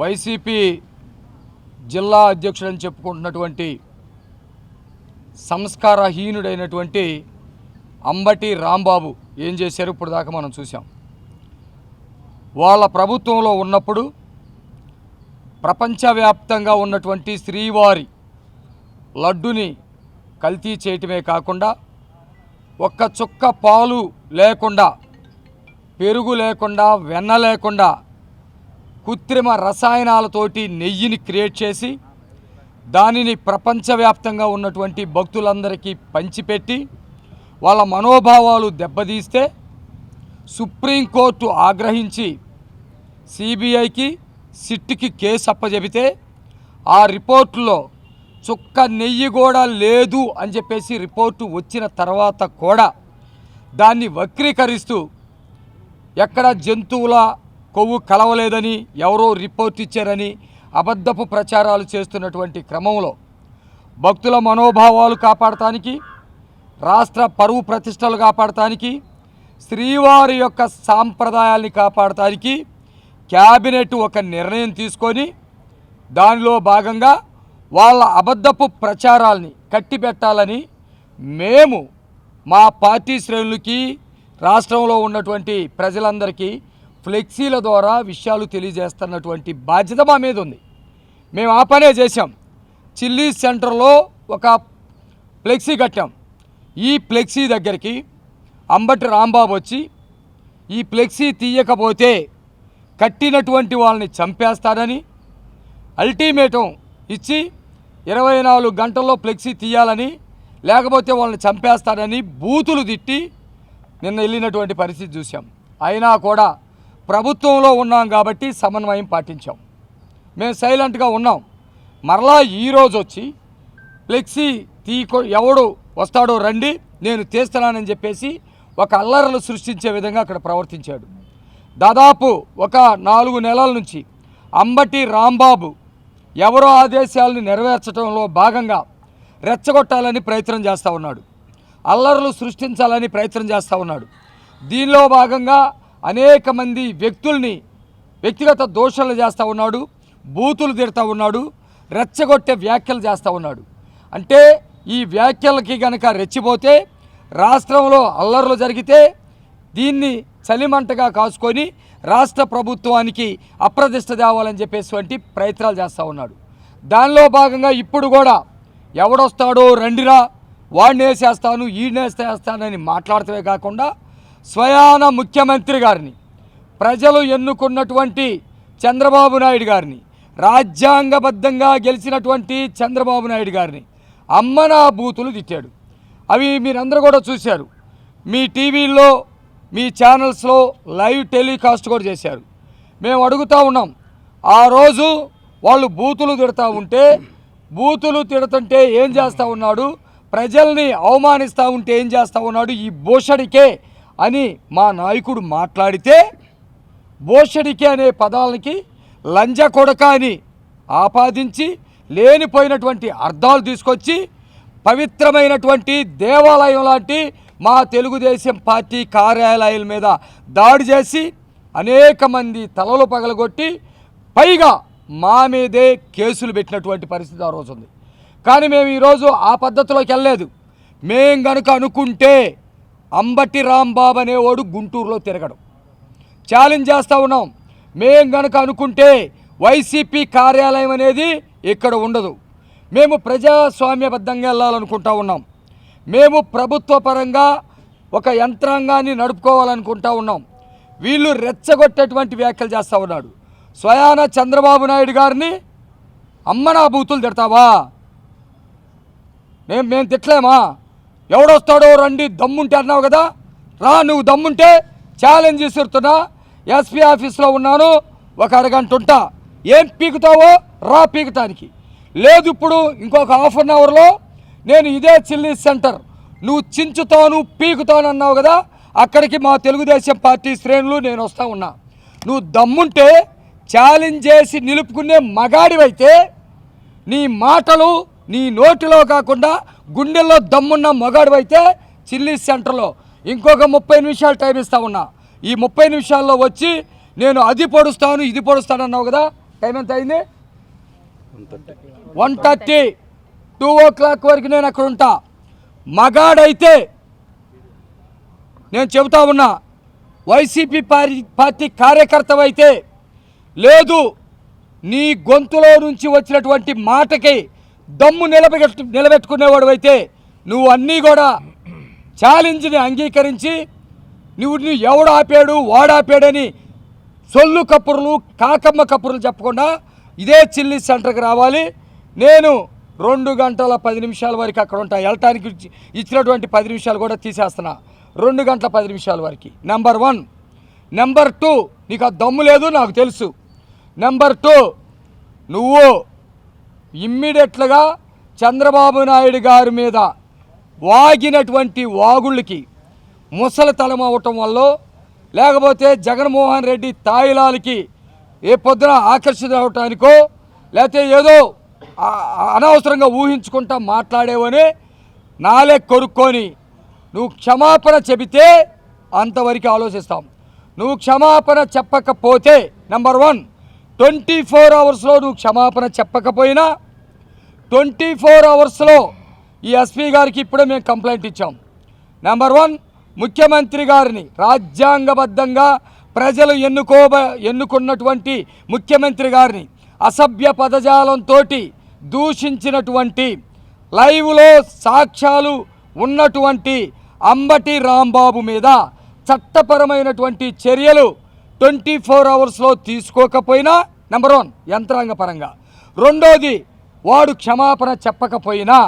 YCP జిల్లా అధ్యక్షుడని చెప్పుకుంటున్నటువంటి సంస్కారహీనుడైనటువంటి అంబటి రాంబాబు ఏం చేశారు ఇప్పుడు దాకా మనం చూసాం. వాళ్ళ ప్రభుత్వంలో ఉన్నప్పుడు ప్రపంచవ్యాప్తంగా ఉన్నటువంటి శ్రీవారి లడ్డుని కల్తీ చేయటమే కాకుండా ఒక్క చుక్క పాలు లేకుండా, పెరుగు లేకుండా, వెన్న లేకుండా కృత్రిమ రసాయనాలతోటి నెయ్యిని క్రియేట్ చేసి దానిని ప్రపంచవ్యాప్తంగా ఉన్నటువంటి భక్తులందరికీ పంచిపెట్టి వాళ్ళ మనోభావాలు దెబ్బతీస్తే సుప్రీంకోర్టు ఆగ్రహించి సిబిఐకి, సిట్కి కేసు అప్పచెబితే ఆ రిపోర్టులో చుక్క నెయ్యి కూడా లేదు అని చెప్పేసి రిపోర్టు వచ్చిన తర్వాత కూడా దాన్ని వక్రీకరిస్తూ ఎక్కడ జంతువుల కొవ్వు కలవలేదని, ఎవరో రిపోర్ట్ ఇచ్చారని అబద్ధపు ప్రచారాలు చేస్తున్నటువంటి క్రమంలో భక్తుల మనోభావాలు కాపాడటానికి, రాష్ట్ర పరువు ప్రతిష్టలు కాపాడటానికి, శ్రీవారి యొక్క సాంప్రదాయాల్ని కాపాడటానికి క్యాబినెట్ ఒక నిర్ణయం తీసుకొని దానిలో భాగంగా వాళ్ళ అబద్ధపు ప్రచారాల్ని కట్టిపెట్టాలని మేము మా పార్టీ శ్రేణులకి, రాష్ట్రంలో ఉన్నటువంటి ప్రజలందరికీ ఫ్లెక్సీల ద్వారా విషయాలు తెలియజేస్తున్నటువంటి బాధ్యత మా మీద ఉంది. మేము ఆ పనే చేశాం. చిల్లీస్ సెంటర్లో ఒక ఫ్లెక్సీ కట్టాం. ఈ ఫ్లెక్సీ దగ్గరికి అంబటి రాంబాబు వచ్చి ఈ ఫ్లెక్సీ తీయకపోతే కట్టినటువంటి వాళ్ళని చంపేస్తాడని అల్టిమేటం ఇచ్చి 24 గంటల్లో ఫ్లెక్సీ తీయాలని, లేకపోతే వాళ్ళని చంపేస్తాడని బూతులు తిట్టి నిన్న వెళ్ళినటువంటి పరిస్థితి చూసాం. అయినా కూడా ప్రభుత్వంలో ఉన్నాం కాబట్టి సమన్వయం పాటించాం. మేము సైలెంట్గా ఉన్నాం. మరలా ఈరోజు వచ్చి ఫ్లెక్సీ ఎవడు వస్తాడో రండి నేను తీస్తున్నానని చెప్పేసి ఒక అల్లర్లు సృష్టించే విధంగా అక్కడ ప్రవర్తించాడు. దాదాపు ఒక 4 నెలల నుంచి అంబటి రాంబాబు ఎవరో ఆదేశాలను నెరవేర్చడంలో భాగంగా రెచ్చగొట్టాలని ప్రయత్నం చేస్తూ ఉన్నాడు, అల్లర్లు సృష్టించాలని ప్రయత్నం చేస్తూ ఉన్నాడు. దీనిలో భాగంగా అనేక మంది వ్యక్తుల్ని వ్యక్తిగత దోషాలు చేస్తూ ఉన్నాడు, బూతులు తిడతా ఉన్నాడు, రెచ్చగొట్టే వ్యాఖ్యలు చేస్తూ ఉన్నాడు. అంటే ఈ వ్యాఖ్యలకి కనుక రెచ్చిపోతే రాష్ట్రంలో అల్లర్లు జరిగితే దీన్ని చలిమంటగా కాసుకొని రాష్ట్ర ప్రభుత్వానికి అప్రదిష్ట తేవాలని చెప్పేసి ప్రయత్నాలు చేస్తూ ఉన్నాడు. దానిలో భాగంగా ఇప్పుడు కూడా ఎవడొస్తాడో రండిరా, వాడిని వేసేస్తాను, ఈయన వేసేస్తానని మాట్లాడటమే కాకుండా స్వయాన ముఖ్యమంత్రి గారిని, ప్రజలు ఎన్నుకున్నటువంటి చంద్రబాబు నాయుడు గారిని, రాజ్యాంగబద్ధంగా గెలిచినటువంటి చంద్రబాబు నాయుడు గారిని అమ్మనా బూతులు తిట్టాడు. అవి మీరందరూ కూడా చూశారు. మీ టీవీల్లో, మీ ఛానల్స్లో లైవ్ టెలికాస్ట్ కూడా చేశారు. మేము అడుగుతూ ఉన్నాం, ఆ రోజు వాళ్ళు బూతులు తిడతా ఉంటే, బూతులు తిడుతుంటే ఏం చేస్తూ ఉన్నాడు, ప్రజల్ని అవమానిస్తూ ఉంటే ఏం చేస్తూ ఉన్నాడు, ఈ బోషడికే అని మా నాయకుడు మాట్లాడితే బోషడికే అనే పదాలకి లంజ కొడక అని ఆపాదించి లేనిపోయినటువంటి అర్థాలు తీసుకొచ్చి పవిత్రమైనటువంటి దేవాలయం లాంటి మా తెలుగుదేశం పార్టీ కార్యాలయాల మీద దాడి చేసి అనేక మంది తలలు పగలగొట్టి పైగా మా మీదే కేసులు పెట్టినటువంటి పరిస్థితి ఆ రోజు ఉంది. కానీ మేము ఈరోజు ఆ పద్ధతిలోకి వెళ్ళలేదు. మేం గనుక అనుకుంటే అంబటి రాంబాబు అనేవాడు గుంటూరులో తిరగడం ఛాలెంజ్ చేస్తూ ఉన్నాం. మేం గనుక అనుకుంటే వైసీపీ కార్యాలయం అనేది ఇక్కడ ఉండదు. మేము ప్రజాస్వామ్యబద్ధంగా వెళ్ళాలనుకుంటా ఉన్నాం. మేము ప్రభుత్వ పరంగా ఒక యంత్రాంగాన్ని నడుపుకోవాలనుకుంటా ఉన్నాం. వీళ్ళు రెచ్చగొట్టేటువంటి వ్యాఖ్యలు చేస్తూ ఉన్నాడు. స్వయాన చంద్రబాబు నాయుడు గారిని అమ్మనా బూతులు తిడతావా? మేము తిట్టలేమా? ఎవడొస్తాడో రండి, దమ్ముంటే అన్నావు కదా, రా, నువ్వు దమ్ముంటే ఛాలెంజ్ విసురుతున్నా. ఎస్పీ ఆఫీస్లో ఉన్నాను, ఒక అరగంట ఉంటా, ఏం పీకుతావో రా పీకటానికి. లేదు ఇప్పుడు ఇంకొక హాఫ్ అన్ అవర్లో నేను ఇదే చిల్లీస్ సెంటర్ నువ్వు చించుతాను, పీకుతాను అన్నావు కదా, అక్కడికి మా తెలుగుదేశం పార్టీ శ్రేణులు నేను వస్తూ ఉన్నా. నువ్వు దమ్ముంటే ఛాలెంజ్ చేసి నిలుపుకునే మగాడివైతే నీ మాటలు నీ నోటిలో కాకుండా గుండెల్లో దమ్మున్న మగాడివైతే చిల్లీస్ సెంటర్లో ఇంకొక 30 నిమిషాలు టైం ఇస్తా ఉన్నా. ఈ 30 నిమిషాల్లో వచ్చి నేను అది పొడుస్తాను ఇది పొడుస్తాను అన్నావు కదా, టైం ఎంత అయింది? 1:30. 2 o'clock వరకు నేను అక్కడ ఉంటా. మగాడైతే నేను చెబుతా ఉన్నా, వైసీపీ పార్టీ కార్యకర్తవైతే లేదు, నీ గొంతులో నుంచి వచ్చినటువంటి మాటకి దమ్ము నిలబెట్టుకునేవాడు అయితే నువ్వు అన్నీ కూడా ఛాలెంజ్ని అంగీకరించి నువ్వు ఎవడు ఆపాడు వాడాపాడని సొల్లు కప్పుర్లు కాకమ్మ కప్పుర్లు చెప్పకుండా ఇదే చిల్లీ సెంటర్కి రావాలి. నేను 2 గంటల 10 నిమిషాల వరకు అక్కడ ఉంటా. వెళ్ళటానికి ఇచ్చినటువంటి 10 నిమిషాలు కూడా తీసేస్తున్నా. 2 గంటల 10 నిమిషాల వరకు. నెంబర్ 1. నెంబర్ 2, నీకు ఆ దమ్ము లేదు నాకు తెలుసు. నెంబర్ 2, నువ్వు ఇమ్మీడియట్లుగా చంద్రబాబు నాయుడు గారి మీద వాగినటువంటి వాగుళ్ళకి ముసలితనం అవ్వటం వల్ల, లేకపోతే జగన్మోహన్ రెడ్డి తాయిలాలకి ఏ పొద్దున ఆకర్షిత అవటానికో, లేకపోతే ఏదో అనవసరంగా ఊహించుకుంటా మాట్లాడేవని నాలే కొరుక్కొని నువ్వు క్షమాపణ చెబితే అంతవరకు ఆలోచిస్తాం. నువ్వు క్షమాపణ చెప్పకపోతే నెంబర్ 1, 24 అవర్స్లో నువ్వు క్షమాపణ చెప్పకపోయినా 24 అవర్స్లో ఈ ఎస్పీ గారికి ఇప్పుడే మేము కంప్లైంట్ ఇచ్చాం. నెంబర్ 1, ముఖ్యమంత్రి గారిని రాజ్యాంగబద్ధంగా ప్రజలు ఎన్నుకున్నటువంటి ముఖ్యమంత్రి గారిని అసభ్య పదజాలంతో దూషించినటువంటి లైవ్లో సాక్ష్యాలు ఉన్నటువంటి అంబటి రాంబాబు మీద చట్టపరమైనటువంటి చర్యలు 24 అవర్స్లో తీసుకోకపోయినా నెంబర్ 1 యంత్రాంగ పరంగా, రెండోది వాడు క్షమాపణ చెప్పకపోయినా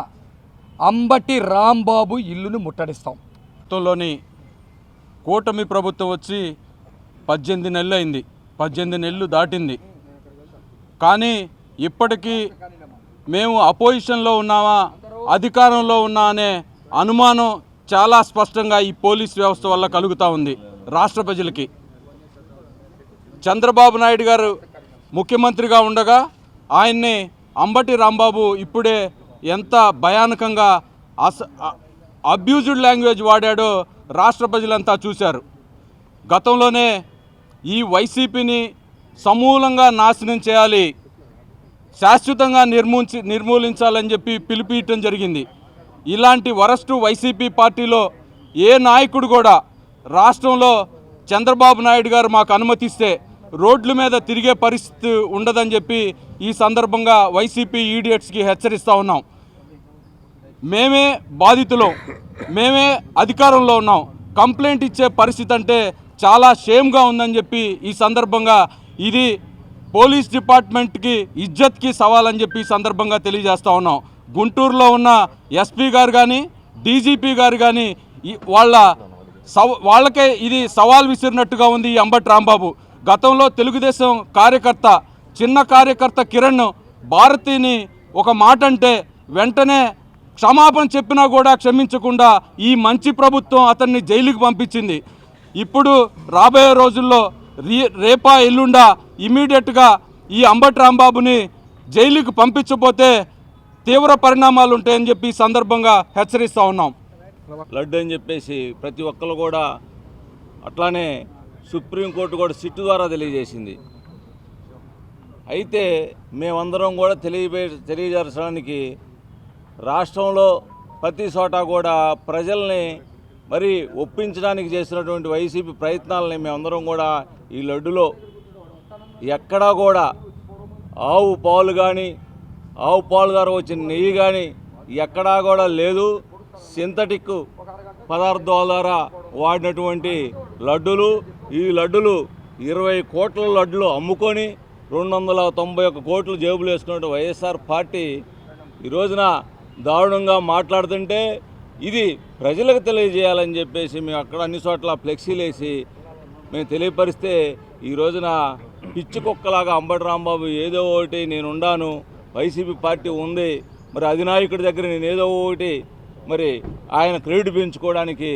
అంబటి రాంబాబు ఇల్లును ముట్టడిస్తాం. గతంలోని కూటమి ప్రభుత్వం వచ్చి 18 నెలలు అయింది, 18 నెలలు దాటింది. కానీ ఇప్పటికీ మేము అపోజిషన్లో ఉన్నామా అధికారంలో ఉన్నా అనే అనుమానం చాలా స్పష్టంగా ఈ పోలీస్ వ్యవస్థ వల్ల కలుగుతూ ఉంది రాష్ట్ర ప్రజలకి. చంద్రబాబు నాయుడు గారు ముఖ్యమంత్రిగా ఉండగా ఆయన్ని అంబటి రాంబాబు ఇప్పుడే ఎంత భయానకంగా అబ్యూజ్డ్ లాంగ్వేజ్ వాడాడో రాష్ట్ర ప్రజలంతా చూశారు. గతంలోనే ఈ వైసీపీని సమూలంగా నాశనం చేయాలి, శాశ్వతంగా నిర్మూలించాలని చెప్పి పిలుపుయటం జరిగింది. ఇలాంటి వరస్ట్ వైసీపీ పార్టీలో ఏ నాయకుడు కూడా రాష్ట్రంలో చంద్రబాబు నాయుడు గారు మాకు అనుమతిస్తే రోడ్ల మీద తిరిగే పరిస్థితి ఉండదని చెప్పి ఈ సందర్భంగా వైసీపీ ఈడియట్స్కి హెచ్చరిస్తూ ఉన్నాం. మేమే బాధితులం, మేమే అధికారంలో ఉన్నాం, కంప్లైంట్ ఇచ్చే పరిస్థితి అంటే చాలా షేమ్గా ఉందని చెప్పి ఈ సందర్భంగా ఇది పోలీస్ డిపార్ట్మెంట్కి ఇజ్జత్కి సవాలని చెప్పి ఈ సందర్భంగా తెలియజేస్తూ ఉన్నాం. గుంటూరులో ఉన్న ఎస్పీ గారు కానీ డీజీపీ గారు కానీ వాళ్ళకే ఇది సవాల్ విసిరినట్టుగా ఉంది ఈ అంబటి రాంబాబు. గతంలో తెలుగుదేశం కార్యకర్త, చిన్న కార్యకర్త కిరణ్ భారతిని ఒక మాట అంటే వెంటనే క్షమాపణ చెప్పినా కూడా క్షమించకుండా ఈ మంచి ప్రభుత్వం అతన్ని జైలుకి పంపించింది. ఇప్పుడు రాబోయే రోజుల్లో రేపా ఎల్లుండా ఇమీడియట్గా ఈ అంబటి రాంబాబుని జైలుకి పంపించకపోతే తీవ్ర పరిణామాలు ఉంటాయని చెప్పి సందర్భంగా హెచ్చరిస్తూ ఉన్నాం. లడ్డు అని చెప్పేసి ప్రతి ఒక్కరు కూడా, అట్లానే సుప్రీంకోర్టు కూడా సిట్టు ద్వారా తెలియజేసింది. అయితే మేమందరం కూడా తెలియజేయడానికి రాష్ట్రంలో ప్రతి చోట కూడా ప్రజల్ని మరి ఒప్పించడానికి చేసినటువంటి వైసీపీ ప్రయత్నాలని మేమందరం కూడా ఈ లడ్డులో ఎక్కడా కూడా ఆవు పాలు కానీ, ఆవు పాలు ద్వారా వచ్చిన నెయ్యి కానీ ఎక్కడా కూడా లేదు. సింథటిక్ పదార్థాల ద్వారా వాడినటువంటి లడ్డులు, ఈ లడ్డులు 20 కోట్ల లడ్డులు అమ్ముకొని 291 కోట్లు జేబులు వేసుకున్నట్టు వైఎస్ఆర్ పార్టీ ఈ రోజున దారుణంగా మాట్లాడుతుంటే ఇది ప్రజలకు తెలియజేయాలని చెప్పేసి మేము అక్కడ అన్ని చోట్ల ఫ్లెక్సీలు వేసి మేము తెలియపరిస్తే ఈ రోజున పిచ్చి కుక్కలాగా అంబటి రాంబాబు ఏదో ఒకటి నేనుండాను, వైసీపీ పార్టీ ఉంది, మరి అధినాయకుడి దగ్గర నేను ఏదో ఒకటి మరి ఆయన క్రెడిట్ పెంచుకోవడానికి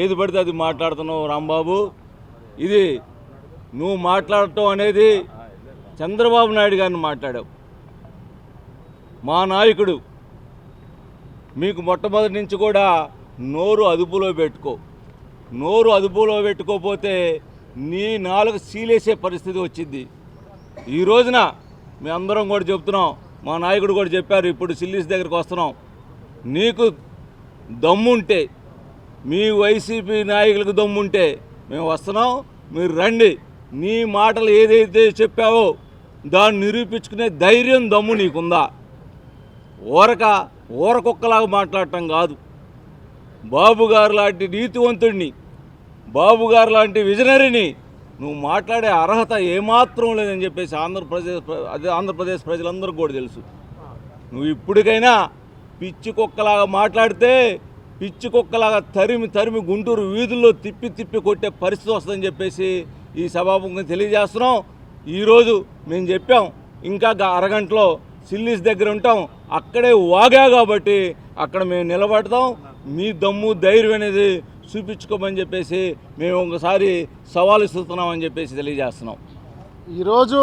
ఏది పడితే అది మాట్లాడుతున్నావు రాంబాబు. ఇది నువ్వు మాట్లాడటం అనేది చంద్రబాబు నాయుడు గారిని మాట్లాడావు. మా నాయకుడు మీకు మొట్టమొదటి నుంచి కూడా నోరు అదుపులో పెట్టుకో, నోరు అదుపులో పెట్టుకోకపోతే నీ నాలుగు సీలేసే పరిస్థితి వచ్చింది. ఈ రోజున మీ అందరం కూడా చెప్తున్నాం, మా నాయకుడు కూడా చెప్పారు, ఇప్పుడు సిల్లీస్ దగ్గరికి వస్తున్నాం. నీకు దమ్ముంటే, మీ వైసీపీ నాయకులకు దమ్ముంటే మేము వస్తున్నాం, మీరు రండి. నీ మాటలు ఏదైతే చెప్పావో దాన్ని నిరూపించుకునే ధైర్యం దమ్ము నీకుందా? ఊరకుక్కలాగా మాట్లాడటం కాదు. బాబు గారు లాంటి నీతివంతుడిని, బాబు గారు లాంటి విజనరీని నువ్వు మాట్లాడే అర్హత ఏమాత్రం లేదని చెప్పేసి ఆంధ్రప్రదేశ్ ప్రజలందరూ కూడా తెలుసు. నువ్వు ఇప్పటికైనా పిచ్చి కుక్కలాగా మాట్లాడితే పిచ్చి కుక్కలాగా తరిమి గుంటూరు వీధుల్లో తిప్పి కొట్టే పరిస్థితి వస్తుందని చెప్పేసి ఈ సభాముఖంగా తెలియజేస్తున్నాం. ఈరోజు మేము చెప్పాం, ఇంకా అరగంటలో సిల్లీస్ దగ్గర ఉంటాం, అక్కడే వాగా కాబట్టి అక్కడ మేము నిలబడతాం. మీ దమ్ము ధైర్యం అనేది చూపించుకోమని చెప్పేసి మేము ఒకసారి సవాలు ఇస్తున్నామని చెప్పేసి తెలియజేస్తున్నాం. ఈరోజు